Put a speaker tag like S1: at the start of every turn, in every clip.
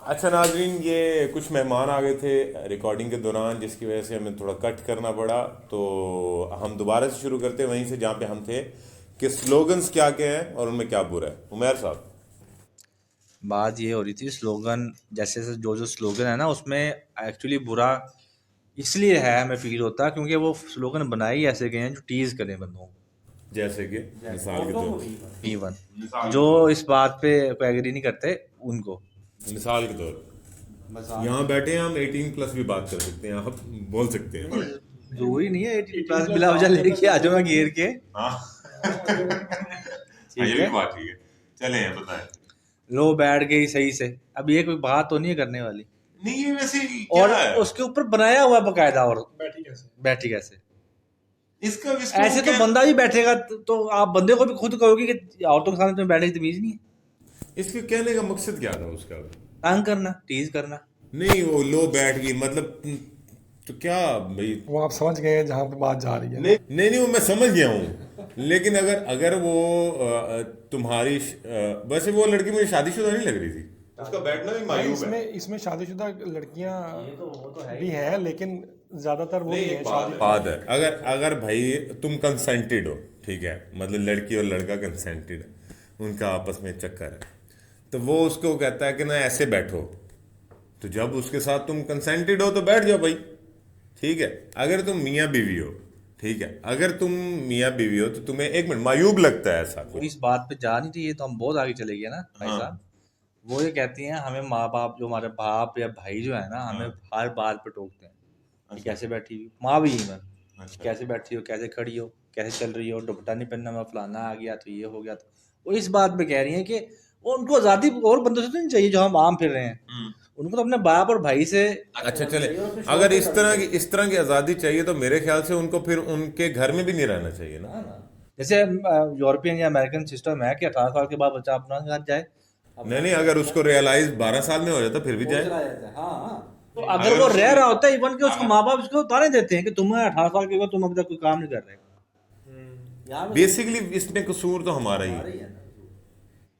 S1: अच्छा नाजरीन, ये कुछ मेहमान आ गए थे रिकॉर्डिंग के दौरान, जिसकी वजह से हमें थोड़ा कट करना पड़ा। तो हम दोबारा से शुरू करते हैं वहीं से जहाँ पे हम थे, कि स्लोगन्स क्या क्या हैं और उनमें क्या बुरा है। उमैर साहब।
S2: बात ये हो रही थी स्लोगन, जैसे जैसे जो जो स्लोगन है ना उसमें एक्चुअली बुरा इसलिए है, हमें फील होता है क्योंकि वो स्लोगन बनाए ही ऐसे गए हैं जो टीज करें बंदों को।
S1: जैसे कि मिसाल के तौर
S2: इवन
S1: मिसाल
S2: जो
S1: के तौर
S2: इस बात पे एग्री नहीं करते उनको।
S1: मिसाल के तौर पर यहाँ बैठे हैं हम 18+ भी बात कर सकते हैं, आप बोल सकते हैं।
S2: जरूरी नहीं है 18+ बिला वजह लेके आ जाओ मैं घेर के।
S1: हाँ। हाँ, ये
S2: ठीक
S1: भी
S2: है,
S1: बात ठीक है। चले हैं, बताएं।
S2: लो बैठ गई सही से। अब ये कोई बात तो नहीं है करने वाली।
S1: नहीं, ये वैसे क्या
S2: और
S1: है?
S2: उसके ऊपर बनाया हुआ है बकायदा। और बैठी कैसे?
S1: इसका इसको
S2: ऐसे तो
S1: क्या?
S2: बंदा भी बैठेगा तो आप बंदे को भी खुद कहोगे कि औरतों के सामने तुम्हें बैठने की तमीज नहीं है।
S1: इसके कहने का मकसद क्या था उसका?
S2: तंग करना, टीज करना।
S1: नहीं, वो लो बैठ गई मतलब, तो क्या भाई?
S3: वो आप समझ गए हैं जहाँ पे बात जा रही है।
S1: नहीं नहीं नहीं, वो मैं समझ गया हूँ, लेकिन अगर अगर वो तुम्हारी वैसे वो लड़की मुझे शादीशुदा नहीं लग रही थी। उसका बैठना भी
S3: भाई
S1: मायूब है।
S3: इसमें शादीशुदा लड़कियां
S2: वो तो है
S3: भी हैं, लेकिन ज्यादातर वो
S1: नहीं,
S3: भी
S1: एक
S3: हैं
S1: बात
S3: शादी।
S1: है, बात है, अगर अगर भाई तुम कंसेंटेड हो, ठीक है, मतलब लड़की और लड़का कंसेंटेड है, उनका आपस में चक्कर है, तो वो उसको कहता है कि ना ऐसे बैठो। तो जब उसके साथ तुम कंसेंटेड हो तो बैठ जाओ भाई, ठीक है। अगर तुम मियाँ बीवी हो, ठीक है, अगर तुम मियाँ बीवी हो तो तुम्हें एक मिनट मायूब लगता है ऐसा
S2: वो
S1: कुछ।
S2: इस बात पे जा नहीं रही है तो हम बहुत आगे चले गए ना भाई
S1: हाँ
S2: साहब। वो ये कहती हैं हमें माँ बाप, जो हमारे बाप या भाई जो है ना, हमें
S1: हाँ।
S2: हर बात पे टोकते हैं कि
S1: अच्छा
S2: कैसे बैठी हुई माँ भी इवन,
S1: अच्छा।
S2: कैसे बैठी हो, कैसे खड़ी हो, कैसे चल रही हो, दुपट्टा नहीं पहनना, मैं फलाना आ गया तो ये हो गया। तो वो इस बात पे कह रही हैं कि वो उनको आज़ादी और बंदों से तो नहीं चाहिए जो हम आम फिर रहे हैं। उनको तो अपने बाप और भाई से।
S1: अच्छा चले, अगर इस तरह की आज़ादी चाहिए तो मेरे ख्याल से उनको फिर उनके घर में भी नहीं रहना चाहिए ना।
S2: जैसे यूरोपियन या अमेरिकन सिस्टम है कि 18 साल के बाद बच्चा अपना घर जाए।
S1: नहीं नहीं, अगर उसको रियलाइज 12 साल में हो जाता फिर भी जाए।
S2: चला जाता है, हाँ। तो अगर वो रह रहा होता है इवन के, उसको माँ बाप उसको उतारे देते हैं कि तुम 18 साल के हो, तुम अभी तक कोई काम नहीं कर रहे। यहाँ पे
S1: बेसिकली इसमें कसूर तो हमारा ही
S2: हमारा
S1: है।
S2: ही है ना।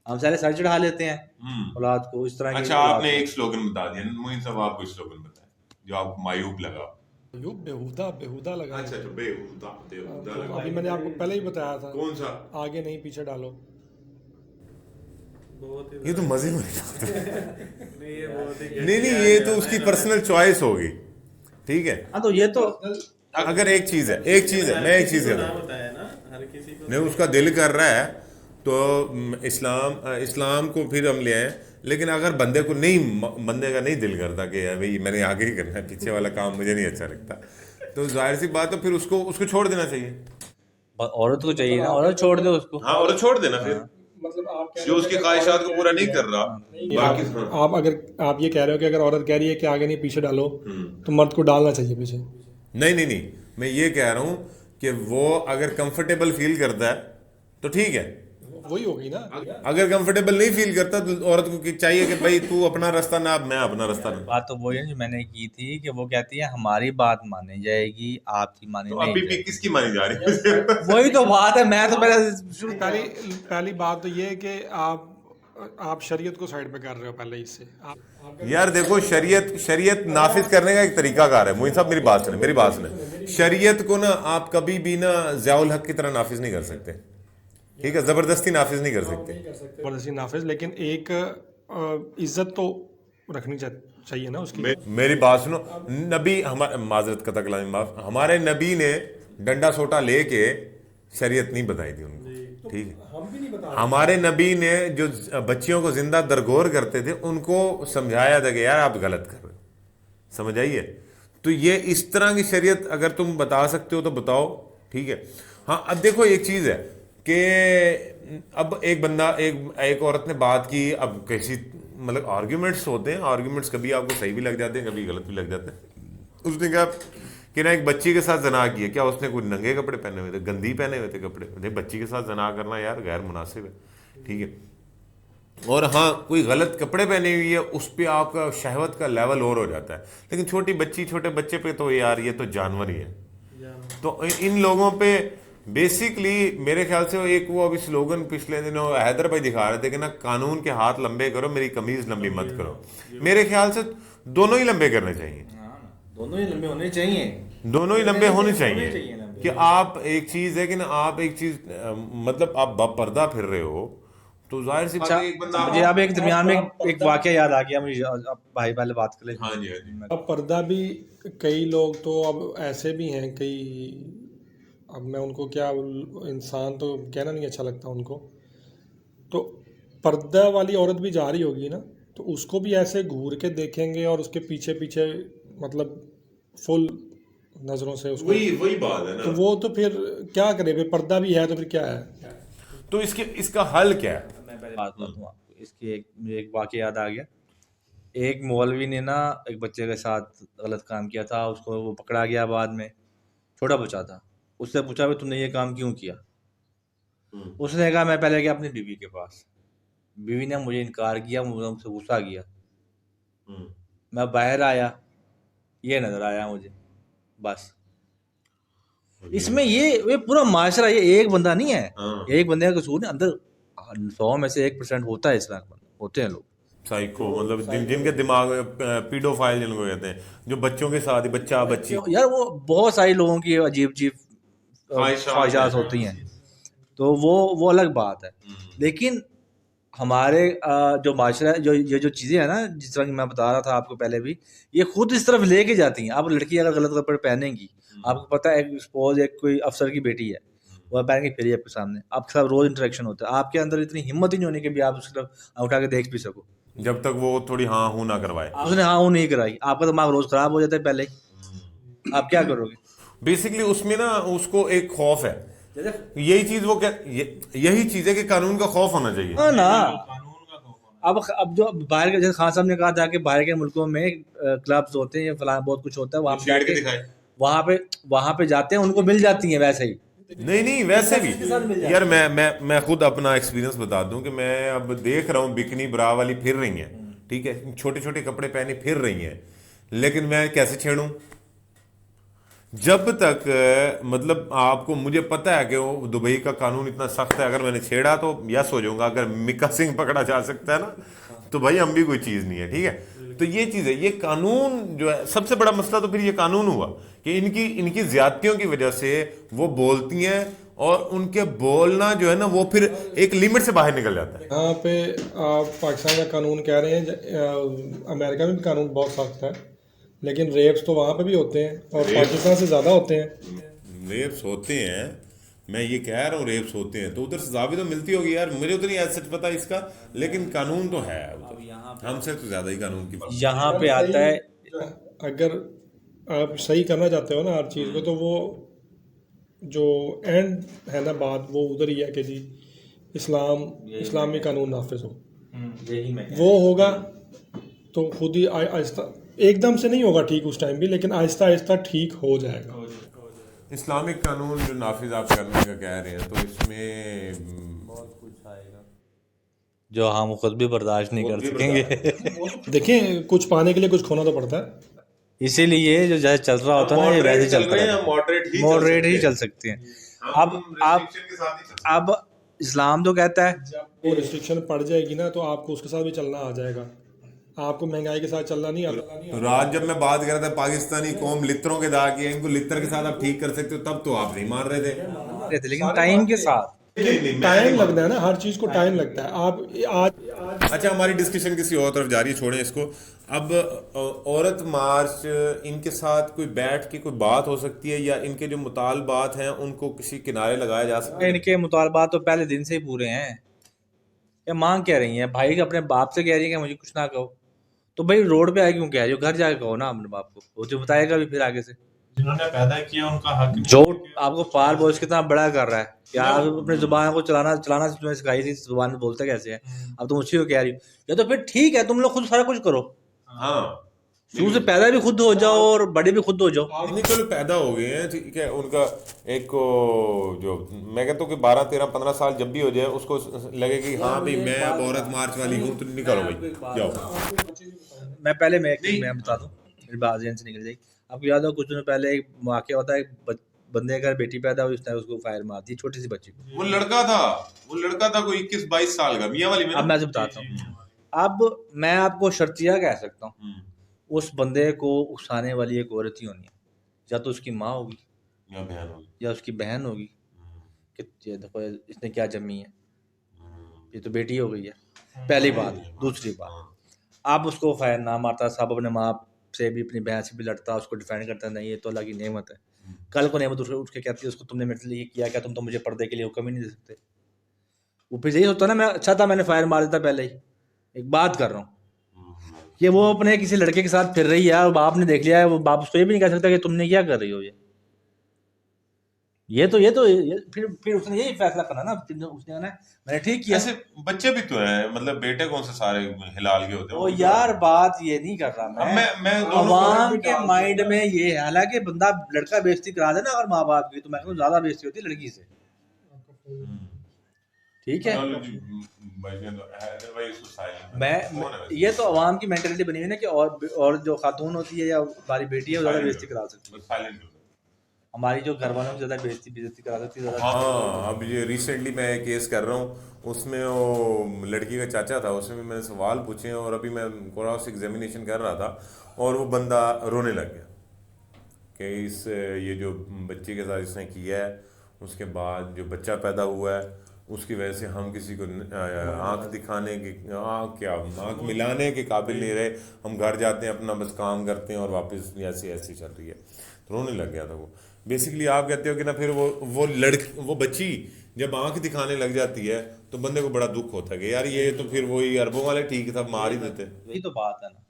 S2: हम सारे सर चढ़ा लेते हैं औलाद को, इस तरह की
S1: अच्छा,
S2: औलाद
S1: आपने
S2: को।
S1: एक स्लोगन बता दिया, मोइन साहब आप कोई स्लोगन बताएं जो आपको मायूब लगा।
S3: यो बेहुदा बेहुदा लगा है।
S1: अच्छा अच्छा, बेहुदा बेहुदा
S3: तो
S1: लगा।
S3: अभी मैंने आपको पहले ही बताया था,
S1: कौन सा?
S3: आगे नहीं पीछे डालो।
S1: ये तो मजे में नहीं नहीं, ये तो उसकी पर्सनल चॉइस होगी, ठीक है।
S2: हाँ तो ये तो
S1: अगर एक चीज है, मैं एक चीज कहता हूँ, नहीं उसका दिल कर रहा है तो इस्लाम को फिर हम ले आए। लेकिन अगर बंदे को नहीं, बंदे का नहीं दिल करता कि यार भाई मैंने आगे ही करना है, पीछे वाला काम मुझे नहीं अच्छा लगता, तो जाहिर सी बात है फिर उसको उसको छोड़ देना चाहिए।
S2: औरत को चाहिए ना, औरत छोड़ दे उसको।
S1: हाँ, और छोड़ देना फिर,
S3: मतलब आप कह
S1: जो उसकी ख्वाहिशात को पूरा नहीं कर रहा। बाकी
S3: आप अगर आप ये कह रहे हो कि अगर औरत कह रही है कि आगे नहीं पीछे डालो, तो मर्द को डालना चाहिए पीछे।
S1: नहीं नहीं नहीं, मैं ये कह रहा हूँ कि वो अगर कंफर्टेबल फील करता है तो ठीक है।
S3: वही हो गई ना।
S1: अगर कंफर्टेबल नहीं फील करता तो औरत को चाहिए कि भाई तू अपना रास्ता ना, मैं अपना रास्ता ना।
S2: बात तो वही है जो मैंने की थी कि वो कहती है हमारी बात मानी जाएगी, आपकी मानी
S1: तो
S2: नहीं
S1: अभी भी
S2: जाएगी।
S1: किसकी मानी जा रही है?
S2: वही तो बात है। मैं तो पहले
S3: पहली पहली बात तो ये है कि आप शरीयत को साइड पे कर रहे हो पहले इससे।
S1: यार देखो, शरीयत नाफिज करने का एक तरीकाकार है। मोइन साहब मेरी बात सुने। शरीयत को ना आप कभी भी ना ज़ियाउल हक की तरह नाफिज नहीं कर सकते, ठीक है, जबरदस्ती नाफिज नहीं कर सकते।
S3: जबरदस्ती नाफिज, लेकिन एक इज्जत तो रखनी चाहिए ना उसकी।
S1: मेरी बात सुनो। नबी, हमारे माजरत का तकलामी माफ, हमारे नबी ने डंडा सोटा लेके शरीयत नहीं बताई थी उनको, ठीक है। हमारे नबी ने जो बच्चियों को जिंदा दरगोर करते थे उनको समझाया था कि यार आप गलत कर रहे हो, समझ आइए। तो ये इस तरह की शरीयत अगर तुम बता सकते हो तो बताओ, ठीक है। हाँ, अब देखो एक चीज़ है कि अब एक बंदा, एक औरत ने बात की, अब कैसी मतलब आर्ग्यूमेंट्स होते हैं, आर्ग्यूमेंट्स कभी आपको सही भी लग जाते हैं, कभी गलत भी लग जाते हैं। उसने कहा कि ना एक बच्ची के साथ जना किया, क्या उसने कोई नंगे कपड़े पहने हुए थे, गंदी पहने हुए थे कपड़े? नहीं, बच्ची के साथ जना करना यार गैर मुनासिब है, ठीक है। और हाँ, कोई गलत कपड़े पहने हुई है उस पर आपका शहवत का लेवल और हो जाता है, लेकिन छोटी बच्ची छोटे बच्चे पे तो यार ये तो जानवर ही है। तो इन लोगों पे बेसिकली मेरे ख्याल से एक वो अभी स्लोगन पिछले दिनों हैदर भाई दिखा रहे थे कि ना, कानून के हाथ लंबे करो, मेरी कमीज लंबी मत करो। मेरे ख्याल से दोनों ही लंबे करने चाहिए,
S2: दोनों ही लंबे होने चाहिए,
S1: दोनों ही लंबे होने
S2: चाहिए
S1: चाहिए।
S2: लंबे।
S1: कि आप एक चीज है कि ना, आप एक चीज मतलब आप पर्दा फिर रहे हो तो जाहिर सी बात
S2: अच्छा,
S1: है एक बंदा
S2: मुझे अब एक दरमियान में एक वाकया याद आ गया मुझे, अब भाई पहले बात कर ले।
S1: हाँ जी, हाँ जी।
S3: अब पर्दा भी, कई लोग तो अब ऐसे भी हैं, कई, अब मैं उनको क्या, इंसान तो कहना नहीं अच्छा लगता उनको, तो पर्दा वाली औरत भी जा रही होगी ना, तो उसको भी ऐसे घूर के देखेंगे और उसके पीछे पीछे मतलब फुल नज़रों से उसको,
S1: वही बात है
S3: तो
S1: ना।
S3: वो तो फिर क्या करे भाई, पर्दा भी है तो फिर क्या है।
S1: तो इसका हल क्या है?
S2: मैं पहले बात बताता हूँ आपको इसकी, मुझे एक वाकया याद आ गया। एक मौलवी ने ना एक बच्चे के साथ गलत काम किया था, उसको वो पकड़ा गया बाद में, छोटा बच्चा था। उससे पूछा भाई तुमने ये काम क्यों किया? उसने कहा मैं पहले गया अपनी बीवी के पास, बीवी ने मुझे इनकार किया, मुझे उनसे गुस्सा किया, मैं बाहर आया, ये नजर आया मुझे, बस। इसमें ये पूरा माशरा, ये एक बंदा नहीं है,
S1: हाँ।
S2: एक बंदे का कसूर नहीं, अंदर 100 में से 1% होता है, इसमें होते हैं लोग
S1: साइको, मतलब जिनके दिमाग में पीडोफाइल जिनको कहते हैं, जो बच्चों के साथ ही बच्चा बच्ची
S2: यार, वो बहुत सारे लोगों की अजीब अजीब ख्वाहिशात
S1: ख्वाहिशात
S2: होती हैं, तो वो अलग बात है। लेकिन हमारे जो माशरा, जो चीज़ें हैं ना, जिस तरह की मैं बता रहा था आपको पहले भी, ये खुद इस तरफ लेके जाती हैं। आप लड़की अगर गलत कपड़े पहनेंगी, आपको पता है, सपोज एक कोई अफसर की बेटी है, वह पहन के फिर आपके सामने, आपके साथ रोज इंटरेक्शन होता है, आपके अंदर इतनी हिम्मत ही नहीं होनी कि भी आप उसकी तरफ उठा के देख भी सको।
S1: जब तक वो थोड़ी हाँ हूँ ना करवाए।
S2: उसने हाँ वो नहीं कराई, आपका दिमाग रोज खराब हो जाता है पहले ही, आप क्या करोगे?
S1: बेसिकली उसमें ना उसको एक खौफ है, यही चीज वो यही चीज है कि कानून का खौफ होना चाहिए।
S2: हाँ ना। अब जो बाहर के, जैसे खान साहब ने कहा था कि बाहर के मुल्कों में क्लब्स होते हैं, फलाना बहुत कुछ होता है, वहाँ पे जाके वहाँ पे जाते हैं, उनको मिल जाती हैं वैसे ही।
S1: नहीं वैसे भी यार, मैं खुद अपना एक्सपीरियंस बता दूं कि मैं अब देख रहा हूँ बिकनी ब्रा वाली फिर रही हैं, ठीक है, छोटे छोटे कपड़े पहने फिर रही हैं, लेकिन मैं कैसे छेड़ूं? जब तक मतलब आपको, मुझे पता है कि वो दुबई का कानून इतना सख्त है, अगर मैंने छेड़ा तो यस हो जाऊंगा। अगर मिक्का सिंह पकड़ा जा सकता है ना, तो भाई हम भी कोई चीज़ नहीं है, ठीक है। तो ये चीज़ है, ये कानून जो है सबसे बड़ा मसला, तो फिर ये कानून हुआ कि इनकी ज्यादतियों की वजह से वो बोलती हैं, और उनके बोलना जो है ना, वो फिर एक लिमिट से बाहर निकल जाता है।
S3: यहाँ पे आप पाकिस्तान का कानून कह रहे हैं, अमेरिका में भी कानून बहुत सख्त है, लेकिन रेप्स तो वहाँ पे भी होते हैं और पाकिस्तान से ज़्यादा होते हैं।
S1: रेप्स होते हैं, मैं ये कह रहा हूँ रेप्स होते हैं, तो उधर सजा भी तो मिलती होगी यार, मुझे तो नहीं आज सच पता इसका, लेकिन कानून तो है उधर, हमसे तो ज़्यादा ही कानून की
S2: यहाँ पे आता है,
S3: अगर आप सही करना चाहते हो ना हर चीज़ को, तो वो जो एंड है ना बात, वो उधर ही है कि जी इस्लामी कानून नाफिज हो, वो होगा तो खुद ही आहिस्ता, एकदम से नहीं होगा ठीक उस टाइम भी, लेकिन आहिस्ता आहिस्ता ठीक हो जाएगा।
S1: इस्लामिक कानून जो नाफिज आप करने का कह रहे हैं, तो इसमें
S2: बहुत कुछ आएगा जो हम खुद भी बर्दाश्त नहीं कर सकेंगे।
S3: देखिए, कुछ पाने के लिए कुछ खोना तो पड़ता है।
S2: इसीलिए जो जैसे चल रहा होता है ना, ये वैसे चलता है, मॉडरेट ही चल सकते हैं। अब इस्लाम तो कहता है,
S3: जब वो रिस्ट्रिक्शन पड़ जाएगी ना, तो आपको उसके साथ भी चलना आ जाएगा, आपको महंगाई के साथ चलना नहीं आता।
S1: रात जब मैं बात कर रहा था पाकिस्तानी कौम लित्तरों के दाग की है, इनको लित्तर के साथ आप ठीक कर सकते हो, तब तो आप नहीं मान रहे थे।
S2: लेकिन टाइम के साथ
S3: टाइम लगता है ना, हर चीज को टाइम लगता है। आप आज
S1: अच्छा, हमारी डिस्कशन किसी और तरफ जा रही है, छोड़ें इसको। अब औरत मार्च, इनके साथ कोई बैठ के कोई बात हो सकती है, या इनके जो मुतालबात हैं उनको किसी किनारे लगाया जा सकता है?
S2: इनके मुतालबात तो पहले दिन से ही पूरे हैं। या मांग क्या रही है? भाई अपने बाप से कह रही है कि मुझे कुछ ना कहो, तो भाई रोड पे आए क्यों कह रही हो? घर जाके कहो ना अपने बाप को, वो तो बताएगा भी फिर आगे से।
S4: जिन्होंने पैदा किया उनका हक
S2: जो आपको पाल पोस कितना बड़ा कर रहा है, या अपने जुबान को चलाना तुम्हें सिखाई थी, जुबान में बोलते कैसे हैं, अब तुम उसी को कह रही हो। या तो फिर ठीक है, तुम लोग खुद सारा कुछ करो,
S1: हाँ,
S2: शुरू से पैदा भी खुद हो जाओ और बड़े भी खुद हो जाओ।
S1: नहीं चलो पैदा हो गए हैं, ठीक है, उनका एक जो मैं कहता हूँ कि 12, 13, 15 साल जब भी हो जाए, उसको लगे कि हाँ भाई मैं अब औरत मार्च वाली हूँ, तो निकलो भाई जाओ।
S2: मैं बता दूं, मेरी बात ज़हन से निकल जाएगी। आपको याद हो कुछ दिनों पहले एक वाकया होता है, एक बंदे का बेटी पैदा हुई, उसने उसको फायर मार दी, छोटी सी बच्ची को।
S1: वो लड़का था कोई 21-22 साल का, मियां वाली में
S2: अब मैं आपसे बताता हूँ, अब मैं आपको शर्तिया कह सकता हूँ, उस बंदे को उकसाने वाली एक औरत ही होनी है, या तो उसकी माँ होगी
S1: या बहन होगी।
S2: या उसकी बहन होगी कि ये देखो इसने क्या जमी है, ये तो बेटी हो गई है, पहली बात। दूसरी बात, आप उसको फायर ना मारता, सब अपने माँ से भी अपनी बहन से भी लड़ता, उसको डिफेंड करता, नहीं ये तो अल्लाह की नेमत है। कल को नेमत उठ के कहती है उसको, तुमने मेरे लिए किया क्या, तुम तो मुझे पर्दे के लिए हुक्म ही नहीं दे सकते। वो फिर यही होता ना, मैं अच्छा था मैंने फायर मार देता पहले ही। एक बात कर रहा हूँ कि वो अपने किसी लड़के के साथ फिर रही है और बाप ने देख लिया है, वो बाप उसको ये भी नहीं कह सकता कि तुमने क्या कर रही हो। ये फिर उसने यही फैसला करना ना, उसने कहना मैंने ठीक किया।
S1: ऐसे बच्चे भी तो हैं, मतलब बेटे कौन से सारे हिलाल के होते हैं।
S2: ओ यार बात ये नहीं कर रहा मैं अवाम के माइंड में ये है, हालांकि बंदा लड़का बेइज्जती करा देना अगर माँ बाप की, तो मैं कहूँ ज्यादा बेइज्जती होती है लड़की से। ठीक है, मैं ये तो अवाम की मेंटेलिटी बनी हुई है ना कि और जो खातून होती है या हमारी बेटी है वो ज्यादा बेइज्जती करा सकती है, हमारी जो घर वालों की ज्यादा बेइज्जती करा सकती है।
S1: हाँ, अब ये रिसेंटली मैं एक केस कर रहा हूँ, उसमें वो लड़की का चाचा था, उसमें मैंने सवाल पूछे और अभी मैं क्रॉस एग्जामिनेशन कर रहा था और वो बंदा रोने लग गया कि ये जो बच्चे के साथ इसने किया है, उसके बाद जो बच्चा पैदा हुआ है उसकी वजह से हम किसी को आंख दिखाने की आंख मिलाने के काबिल नहीं रहे, हम घर जाते हैं अपना बस काम करते हैं और वापस ऐसी चल रही है। तो रोने लग गया था वो। बेसिकली आप कहते हो कि ना फिर वो बच्ची जब आंख दिखाने लग जाती है तो बंदे को बड़ा दुख होता है कि यार ये तो फिर वही अरबों वाले ठीक था, मार ही देते।
S2: यही तो बात है ना,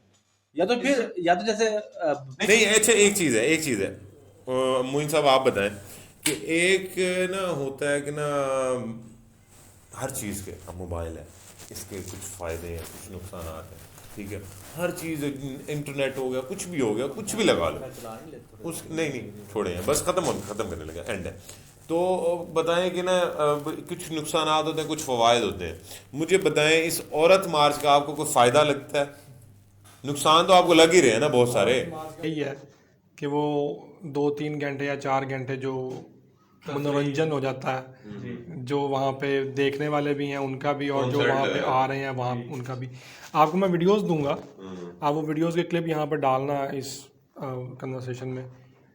S2: या तो फिर या तो जैसे
S1: नहीं अच्छा, एक चीज़ है मोइन साहब आप बताएं कि एक ना होता है कि ना हर चीज़ के, अब मोबाइल है इसके कुछ फ़ायदे हैं कुछ नुकसान हैं, ठीक है, हर चीज़ इंटरनेट हो गया, कुछ भी हो गया, कुछ भी लगा लो उस नहीं छोड़े हैं, बस ख़त्म करने लगा, एंड है। तो बताएं कि ना कुछ नुकसान होते हैं, कुछ फ़वायद होते हैं। मुझे बताएं इस औरत मार्च का आपको कोई फ़ायदा लगता है? नुकसान तो आपको लग ही रहे हैं ना बहुत सारे।
S3: यही है कि वो 2-3 घंटे या 4 घंटे जो मनोरंजन हो जाता है, जो वहाँ पे देखने वाले भी हैं उनका भी, और जो वहाँ पे आ रहे हैं वहाँ उनका भी। आपको मैं वीडियोस दूंगा, आप वो वीडियोस के क्लिप यहाँ पे डालना इस कन्वर्सेशन में,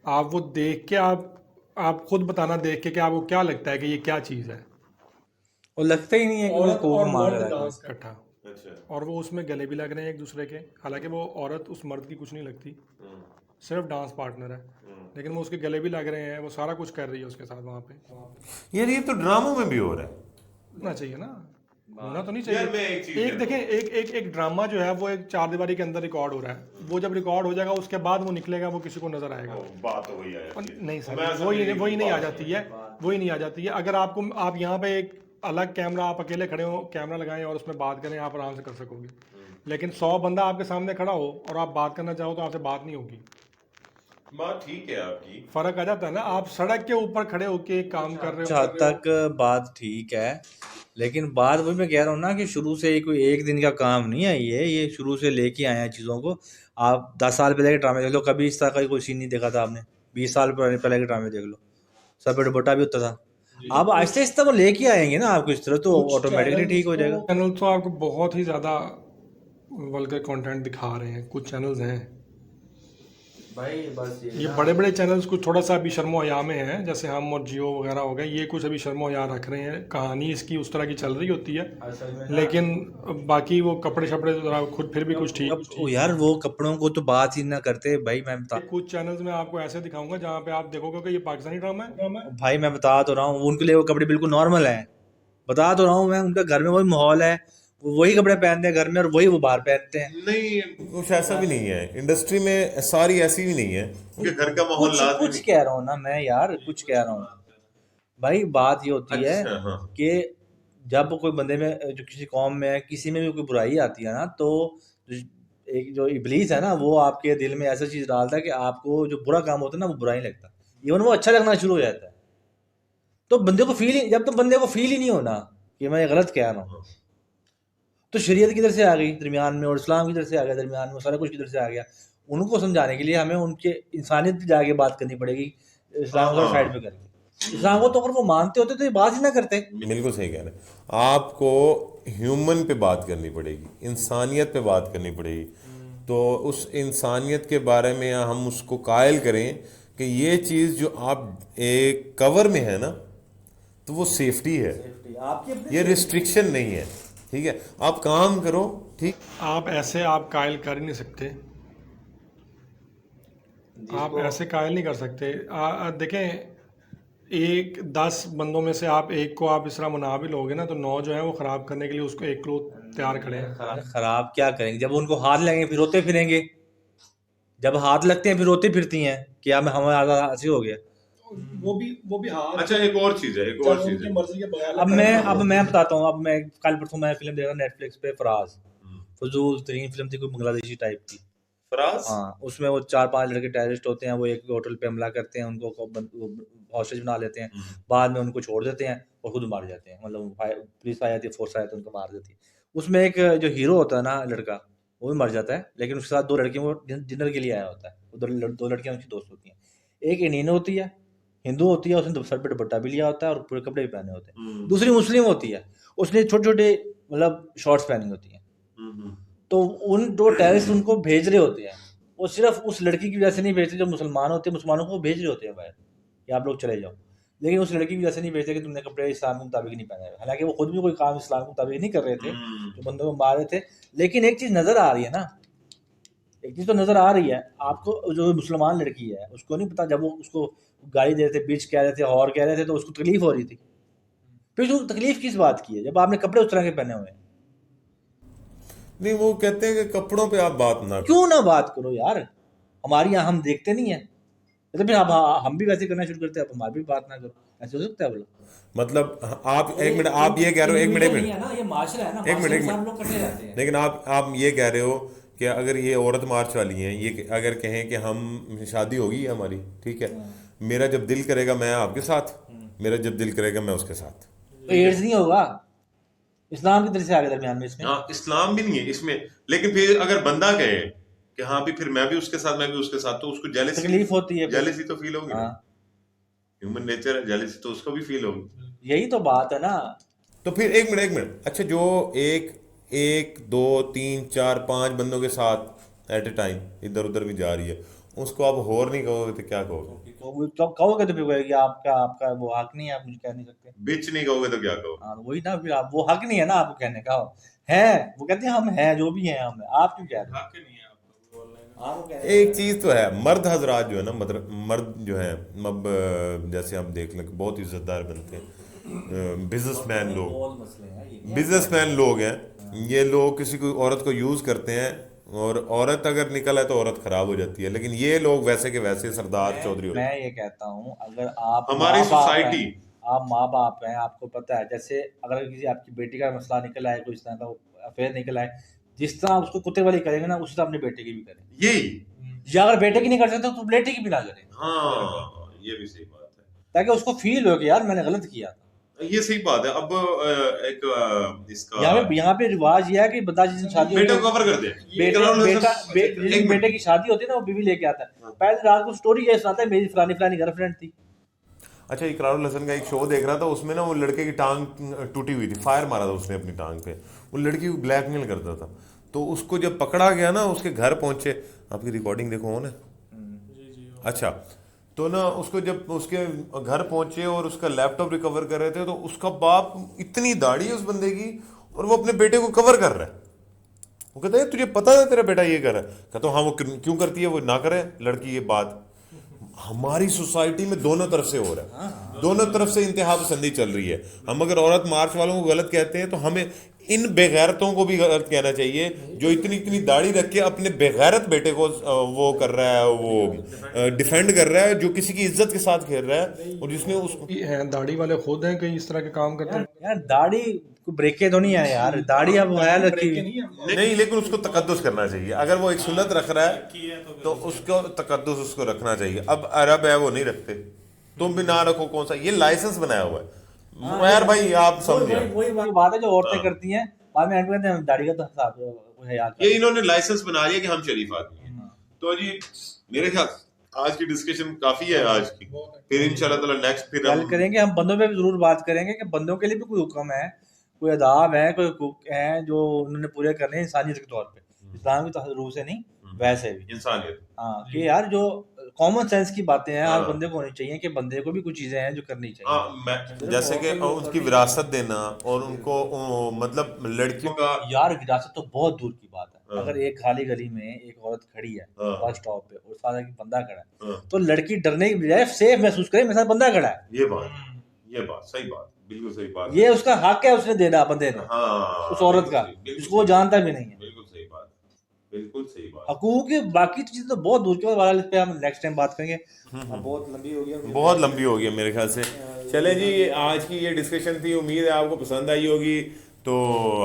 S3: आप वो देख के आप खुद बताना देख के कि आपको क्या लगता है कि ये क्या चीज़ है।
S2: वो लगता ही नहीं है कि वो कोक मार रहा है
S3: इकट्ठा, और वो उसमें गले भी लग रहे हैं एक दूसरे के, हालांकि वो औरत उस मर्द की कुछ नहीं लगती, सिर्फ डांस पार्टनर है, लेकिन वो उसके गले भी लग रहे हैं, वो सारा कुछ कर रही है उसके साथ वहाँ पे।
S1: यार ये तो ड्रामों में भी हो रहा है।
S3: होना चाहिए ना, होना तो नहीं चाहिए। एक देखें, एक ड्रामा जो है वो एक 4 दीवारी के अंदर रिकॉर्ड हो रहा है, वो जब रिकॉर्ड हो जाएगा उसके बाद वो निकलेगा, वो किसी को नजर आएगा।
S1: बात तो वही है।
S3: नहीं सर, वही नहीं आ जाती है, वही नहीं आ जाती है। अगर आप यहाँ पे एक अलग कैमरा, आप अकेले खड़े हो, कैमरा लगाएं और उसमें बात करें, आप आराम से कर सकोगे। लेकिन 100 बंदा आपके सामने खड़ा हो और आप बात करना चाहो तो आपसे बात नहीं होगी।
S1: बात ठीक है आपकी,
S3: फर्क आ जाता है ना। आप सड़क के ऊपर खड़े होके काम कर रहे हो,
S2: हद तक बात ठीक है, लेकिन बात वही मैं कह रहा हूँ ना कि शुरू से ही कोई एक दिन का काम नहीं है ये शुरू से लेके आए हैं चीज़ों को। आप 10 साल पहले के ड्रामे देख लो, कभी इस तरह का कोई सीन नहीं देखा था आपने। 20 साल पहले के ड्रामे देख लो, सब बटा भी होता था। अब आहिस्ते आहिस्ते वो लेके आएंगे ना आपको इस तरह, तो ऑटोमेटिकली ठीक हो जाएगा।
S3: चैनल तो आपको बहुत ही ज़्यादा वल्गर कंटेंट दिखा रहे हैं, कुछ चैनल्स हैं
S2: भाई बस
S3: ये बड़े बड़े चैनल्स कुछ थोड़ा सा अभी शर्मो हया में हैं, जैसे हम और जियो वगैरह हो गए, ये कुछ अभी शर्मो हया रख रहे हैं, कहानी इसकी उस तरह की चल रही होती है, लेकिन बाकी वो कपड़े शपड़े तो खुद फिर भी कुछ ठीक।
S2: यार वो कपड़ों को तो बात ही ना करते भाई। मैं
S3: कुछ चैनल्स में आपको ऐसे दिखाऊंगा जहाँ पे आप देखोगे कि ये पाकिस्तानी ड्रामा है।
S2: भाई मैं बता तो रहा हूँ, उनके लिए वो कपड़े बिल्कुल नॉर्मल है, बता तो रहा हूँ मैं, उनका घर में वही माहौल है, वो वही कपड़े पहनते हैं घर में और वही वो बाहर पहनते हैं।
S1: नहीं कुछ ऐसा भी नहीं है, इंडस्ट्री में सारी ऐसी भी नहीं है कि घर का माहौल
S2: कुछ कह रहा हूँ ना मैं यार, कुछ कह रहा हूँ भाई। बात ये होती है कि जब कोई बंदे में जो किसी कौम में किसी में भी कोई बुराई आती है ना, तो एक जो इब्लीस है ना वो आपके दिल में ऐसा चीज डालता है कि आपको जो बुरा काम होता है ना वो बुरा ही लगता, इवन वो अच्छा लगना शुरू हो जाता है। तो बंदे को जब तक बंदे को फील ही नहीं होना कि मैं गलत कह रहा हूँ, तो शरीयत किधर से आ गई दरमियान में, और इस्लाम किधर से आ गया दरमियान में, सारा कुछ किधर से आ गया। उनको समझाने के लिए हमें उनके इंसानियत पे जाके बात करनी पड़ेगी इस्लाम को साइड पे करके। इस्लाम को तो अगर वो मानते होते तो ये बात ही ना करते।
S1: बिल्कुल सही कह रहे हैं। आपको ह्यूमन पे बात करनी पड़ेगी, इंसानियत पे बात करनी पड़ेगी। तो उस इंसानियत के बारे में हम उसको कायल करें कि ये चीज़ जो आप एक कवर में है ना, तो वो सेफ्टी है, ये रिस्ट्रिक्शन नहीं है। ठीक है, आप काम करो। ठीक,
S3: आप ऐसे आप कायल कर ही नहीं सकते, आप ऐसे कायल नहीं कर सकते। देखें, 10 बंदों में से आप एक को आप इस तरह मना भी लोगे ना, तो 9 जो है वो ख़राब करने के लिए उसको एक को तैयार खड़े हैं।
S2: खराब क्या करेंगे? जब उनको हाथ लगेंगे फिर रोते फिरेंगे, जब हाथ लगते हैं फिर रोती फिरती हैं कि हमें आधा ऐसे हो गया।
S3: वो भी हाथ।
S1: अच्छा, एक और चीज़ है, एक और चीज़ है।
S3: मर्जी के बगैर
S2: अब मैं बताता हूँ। अब मैं कल परसों मैं फिल्म देख रहा नेटफ्लिक्स पे, फराज, फजूल तरीन फिल्म थी, कोई बांग्लादेशी टाइप की।
S1: फराज,
S2: हाँ, उसमें वो 4-5 लड़के टेररिस्ट होते हैं, वो एक होटल पे हमला करते हैं, उनको हॉस्टेज बना लेते हैं, बाद में उनको छोड़ देते हैं और खुद मार जाते हैं। मतलब पुलिस आ जाती है, फोर्स आ जाती है, उनको मार देती है। उसमें एक जो हीरो होता है ना लड़का, वो भी मर जाता है, लेकिन उसके साथ 2 लड़कियों को डिनर के लिए आया होता है। वो 2 लड़कियां उसकी दोस्त होती हैं। एक इंडियन होती है, हिंदू होती है, उसने सर पे दुपट्टा भी लिया होता है और पूरे कपड़े भी पहने होते हैं। दूसरी मुस्लिम होती है, उसने छोटे छोटे मतलब शॉर्ट्स पहनी होती हैं। तो उन 2 टेररिस्ट उनको भेज रहे होते हैं, वो सिर्फ उस लड़की की वजह से नहीं भेजते जो मुसलमान होते हैं, मुसलमानों को भेज रहे होते हैं बाहर कि आप लोग चले जाओ, लेकिन उस लड़की की वजह से नहीं भेजते कि तुमने कपड़े इस्लाम के मुताबिक नहीं पहने हुए। हालांकि वो खुद भी कोई काम इस्लाम के मुताबिक नहीं कर रहे थे, जो बंदों को मार रहे थे। लेकिन एक चीज़ नज़र आ रही है ना, एक चीज़ तो नज़र आ रही है आपको, जो मुसलमान लड़की है उसको नहीं पता, जब वो उसको गाली दे रहे थे, बीच कह रहे थे, और कह रहे थे, तो उसको तकलीफ हो रही थी। फिर उसको तकलीफ किस बात की है जब आपने कपड़े उस तरह के पहने हुए हैं?
S1: नहीं, वो कहते हैं कि कपड़ों पे आप बात ना करो।
S2: क्यों ना बात करो यार, हमारी यहाँ हम देखते नहीं है, तो फिर हम भी वैसे करना शुरू करते हैं, अब हमारी भी बात ना करो, ऐसे हो सकता है बोलो?
S1: मतलब आप एक मिनट, आप ये कह रहे हो, एक मिनट,
S2: नहीं है ना, ये माशरा है ना,
S1: एक मिनट,
S2: माशरे में सब लोग करते रहते हैं।
S1: लेकिन आप ये कह रहे हो कि अगर ये औरत मार्च वाली हैं, ये अगर कहें कि हम शादी होगी हमारी, ठीक है, मेरा जब दिल करेगा मैं आपके साथ, मेरा जब दिल करेगा मैं उसके साथ।
S2: तो एड्स नहीं होगा, इस्लाम की तरफ से आगे दरमियान में इसमें।
S1: हाँ, इस्लाम भी नहीं है इसमें, लेकिन फिर अगर बंदा कहे कि हाँ भी फिर मैं भी उसके साथ, मैं भी उसके साथ, तो उसको जेलसी,
S2: तकलीफ होती है,
S1: जेलसी तो फील होगी ना।
S2: हाँ,
S1: ह्यूमन नेचर है, जेलसी तो उसको भी फील होगी।
S2: यही तो बात है ना।
S1: तो फिर एक मिनट, अच्छा, जो एक 2 3 4 5 बंदों के साथ एट ए टाइम इधर उधर भी जा रही है, उसको आप होर नहीं कहोगे तो क्या कहोगे?
S2: तो कहोगे तो फिर कहोगे आपका वो हक नहीं है, आप मुझे कह नहीं सकते।
S1: बिच नहीं कहोगे तो क्या कहोगे?
S2: हाँ, वही ना, फिर आप वो हक नहीं है ना आपको कहने का, है वो कहते हैं हम हैं जो भी हैं हम हैं, आप क्यों कह रहे
S4: हक नहीं है आपको बोलने का।
S2: हैं? आप कह रहे
S1: एक चीज तो है, मर्द हजरात जो है ना, मर्द जो है, अब जैसे आप देख लें बहुत इज्जतदार बनते हैं, बिजनेसमैन लोग,
S2: बहुत मसले हैं ये।
S1: बिजनेसमैन लोग हैं, ये लोग किसी को औरत को यूज करते हैं, और औरत अगर निकल आए तो औरत खराब हो जाती है, लेकिन ये लोग वैसे के वैसे सरदार चौधरी होते हैं।
S2: मैं ये कहता हूँ, अगर आप
S1: हमारी
S2: माँ बाप
S1: सोसाइटी,
S2: हैं, आप माँ बाप हैं, आपको पता है, जैसे अगर किसी आपकी बेटी का मसला निकल आए, कोई इस तरह का अफेयर निकल आए, जिस तरह उसको कुत्ते वाली करेंगे ना, उसी तरह अपने बेटे की भी करें।
S1: यही,
S2: या अगर बेटे की नहीं कर सकते तो बेटे की भी ना करें,
S1: हाँ, ये भी सही बात है,
S2: ताकि उसको फील हो कि यार मैंने गलत किया था।
S1: ये सही बात है। अब इसका
S2: यहाँ पे रिवाज ये है कि बता, जिस दिन शादी
S1: बेटे
S2: होती
S1: को
S2: है,
S1: कवर कर दे,
S2: जिस दिन बेटे की शादी होती है ना, वो बीवी लेके आता है, पहले रात को स्टोरी ये सुनाता है, मेरी फलानी फलानी गर्लफ्रेंड थी।
S1: अच्छा, इकरारुल हसन का एक शो देख रहा था, उसमें ना वो लड़के की टांग टूटी हुई थी, फायर मारा था उसने अपनी टांग पे, वो लड़की को ब्लैकमेल करता था, तो उसको जब पकड़ा गया ना, उसके घर पहुंचे, आपकी रिकॉर्डिंग देखो हो ना, अच्छा, तो ना उसको जब उसके घर पहुंचे और उसका लैपटॉप रिकवर कर रहे थे, तो उसका बाप, इतनी दाढ़ी है उस बंदे की, और वो अपने बेटे को कवर कर रहा है। वो कहता है तुझे पता है तेरा बेटा ये कर रहा है? कहता हूँ हाँ, वो क्यों करती है, वो ना करे लड़की ये बात। हमारी सोसाइटी में दोनों तरफ से हो रहा है, दोनों तरफ से इंतहा पसंदी चल रही है। हम अगर औरत मार्च वालों को गलत कहते हैं, तो हमें इन बेगैरतों को भी गलत कहना चाहिए, जो इतनी इतनी दाढ़ी रख के अपने बेगैरत बेटे को वो कर रहा है, वो डिफेंड कर रहा है, जो किसी की इज्जत के साथ खेल रहा है, और जिसने उसको
S3: हैं दाढ़ी वाले खुद हैं कई इस तरह के काम करते हैं।
S2: यार दाढ़ी को ब्रेके तो नहीं है यार, दाढ़ी अब है रखी हुई।
S1: नहीं, लेकिन उसको तकद्दुस करना चाहिए। अगर वो एक सुन्नत रख रहा है तो उसको तकद्दुस उसको रखना चाहिए। अब अरब है वो नहीं रखते, तुम भी ना रखो, कौन सा ये लाइसेंस बनाया हुआ है यार भाई, आप समझे।
S2: वही बात है जो औरतें करती हैं, बाद में एंड कहते हैं दाढ़ी का तो हिसाब है यार।
S1: ये इन्होंने लाइसेंस बना लिया कि हम शरीफ आदमी हैं। तो जी मेरे ख्याल आज की डिस्कशन काफी है आज की, फिर इंशाल्लाह ताला नेक्स्ट फिर
S2: कल
S1: हम
S2: करेंगे, हम बंदों पे भी जरूर बात करेंगे कि बंदों के लिए भी कोई हुक्म है, कोई अदाब है, कोई हुकूक हैं जो उन्होंने पूरे करने हैं इंसानियत के तौर पे, इस्लाम की रूह से नहीं, वैसे भी।
S1: इंसानियत।
S2: हाँ कि यार जो कॉमन सेंस की बातें हैं हर
S1: हाँ।
S2: बंदे को होनी चाहिए कि बंदे को भी कुछ चीजें हैं जो करनी चाहिए।
S1: हाँ, मैं जैसे कि उसकी विरासत देना और उनको मतलब लड़कियों का
S2: यार विरासत तो बहुत दूर की बात है।
S1: हाँ।
S2: अगर एक खाली गली में एक औरत खड़ी है
S1: हाँ।
S2: बस स्टॉप पे और साथ एक बंदा खड़ा है,
S1: हाँ।
S2: तो लड़की डरने की बजाय सेफ महसूस करे मेरे साथ बंदा खड़ा है।
S1: ये बात सही बात, बिल्कुल सही बात
S2: ये उसका हक है, उसने देना बंदे ने
S1: हाँ,
S2: उस औरत का, जिसको वो जानता भी नहीं है।
S1: बिल्कुल सही बात, बिल्कुल सही बात।
S2: हकूक की बाकी चीजें तो बहुत दूर की बात, बहरहाल इस पे हम नेक्स्ट टाइम बात करेंगे। बहुत लंबी हो गई,
S1: बहुत लंबी हो गई मेरे ख्याल से। चले जी, आज की ये डिस्कशन थी, उम्मीद है आपको पसंद आई होगी। तो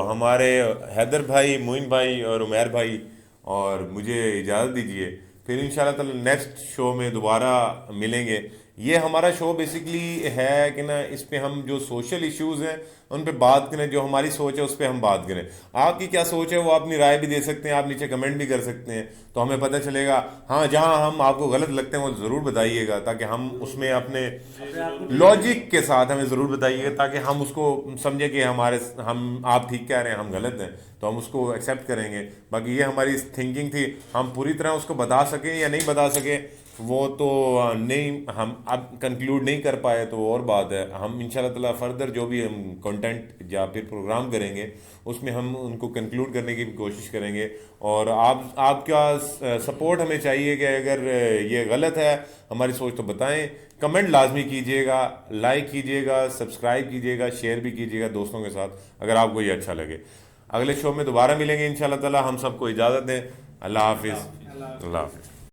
S1: हमारे हैदर भाई, मोइन भाई और उमैर भाई और मुझे इजाज़त दीजिए, फिर इंशाल्लाह ताला नेक्स्ट शो में दोबारा मिलेंगे। ये हमारा शो बेसिकली है कि ना, इस पे हम जो सोशल इश्यूज़ हैं उन पे बात करें, जो हमारी सोच है उस पे हम बात करें। आपकी क्या सोच है वो अपनी राय भी दे सकते हैं, आप नीचे कमेंट भी कर सकते हैं, तो हमें पता चलेगा। हाँ, जहाँ हम आपको गलत लगते हैं वो ज़रूर बताइएगा, ताकि हम उसमें अपने लॉजिक के साथ हमें ज़रूर बताइएगा, ताकि हम उसको समझें कि आप ठीक कह रहे हैं, हम गलत हैं, तो हम उसको एक्सेप्ट करेंगे। बाकी ये हमारी थिंकिंग थी, हम पूरी तरह उसको बता सकें या नहीं बता सके वो तो नहीं, हम अब कंक्लूड नहीं कर पाए तो और बात है। हम इंशाल्लाह ताला फर्दर जो भी हम कंटेंट या फिर प्रोग्राम करेंगे उसमें हम उनको कंक्लूड करने की भी कोशिश करेंगे। और आपका सपोर्ट हमें चाहिए कि अगर ये गलत है हमारी सोच तो बताएं, कमेंट लाजमी कीजिएगा, लाइक कीजिएगा, सब्सक्राइब कीजिएगा, शेयर भी कीजिएगा दोस्तों के साथ अगर आपको ये अच्छा लगे। अगले शो में दोबारा मिलेंगे इंशाल्लाह ताला। हम सबको इजाज़त दें। अल्लाह हाफिज़। अल्लाह हाफिज़।